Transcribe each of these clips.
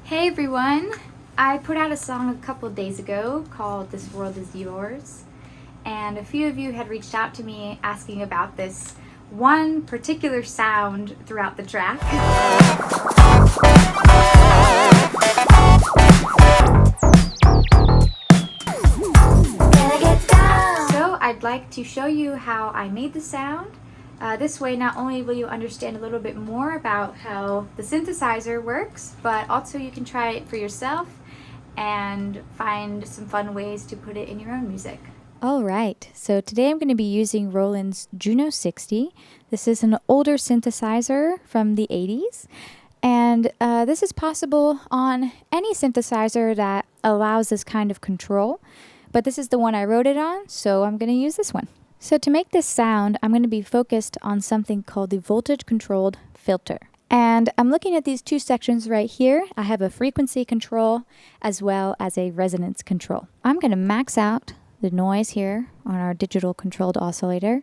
Hey everyone! I put out a song a couple days ago called This World Is Yours, and a few of you had reached out to me asking about this one particular sound throughout the track. So I'd like to show you how I made the sound. This way not only will you understand a little bit more about how the synthesizer works, but also you can try it for yourself and find some fun ways to put it in your own music. Alright, so today I'm going to be using Roland's Juno 60. This is an older synthesizer from the 80s, and this is possible on any synthesizer that allows this kind of control, but this is the one I wrote it on, so I'm going to use this one. So to make this sound, I'm going to be focused on something called the voltage-controlled filter. And I'm looking at these two sections right here. I have a frequency control as well as a resonance control. I'm going to max out the noise here on our digital controlled oscillator.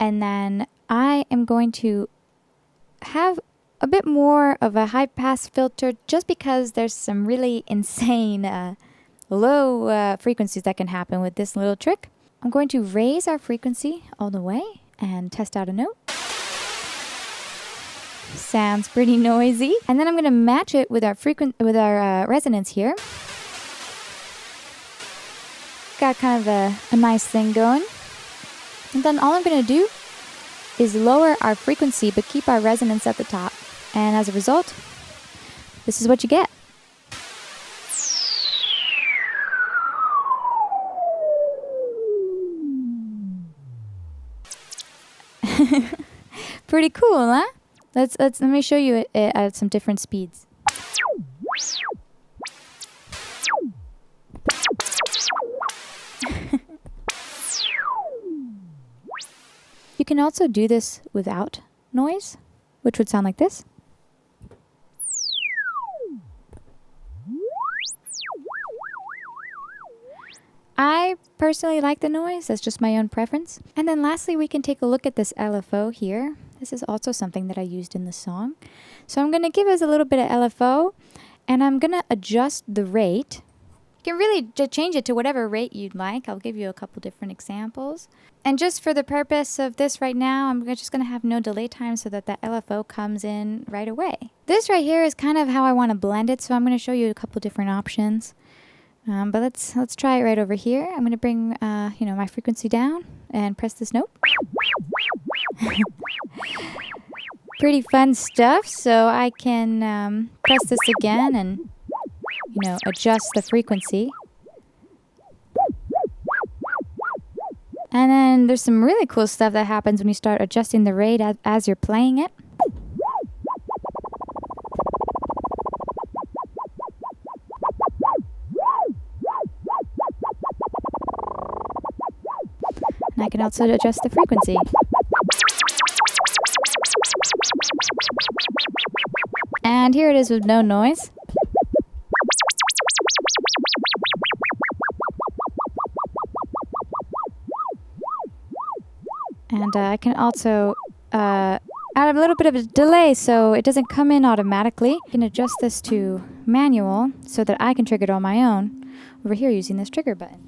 And then I am going to have a bit more of a high-pass filter just because there's some really insane low frequencies that can happen with this little trick. I'm going to raise our frequency all the way and test out a note. Sounds pretty noisy. And then I'm going to match it with our resonance here. Got kind of a nice thing going. And then all I'm going to do is lower our frequency but keep our resonance at the top. And as a result, this is what you get. Pretty cool, huh? Let me show you it at some different speeds. You can also do this without noise, which would sound like this. I personally like the noise, that's just my own preference. And then lastly, we can take a look at this LFO here. This is also something that I used in the song. So I'm going to give us a little bit of LFO, and I'm going to adjust the rate. You can really change it to whatever rate you'd like. I'll give you a couple different examples. And just for the purpose of this right now, I'm just going to have no delay time so that that LFO comes in right away. This right here is kind of how I want to blend it, so I'm going to show you a couple different options. But let's try it right over here. I'm going to bring my frequency down and press this note. Pretty fun stuff. So I can press this again and adjust the frequency. And then there's some really cool stuff that happens when you start adjusting the rate as you're playing it. And I can also adjust the frequency. And here it is with no noise. And I can also add a little bit of a delay so it doesn't come in automatically. I can adjust this to manual so that I can trigger it on my own over here using this trigger button.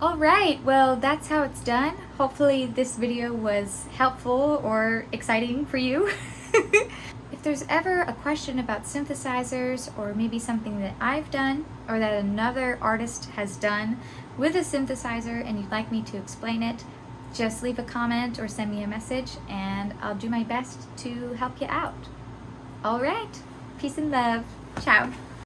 Alright, well that's how it's done. Hopefully this video was helpful or exciting for you. If there's ever a question about synthesizers or maybe something that I've done or that another artist has done with a synthesizer and you'd like me to explain it, just leave a comment or send me a message and I'll do my best to help you out. Alright, peace and love. Ciao.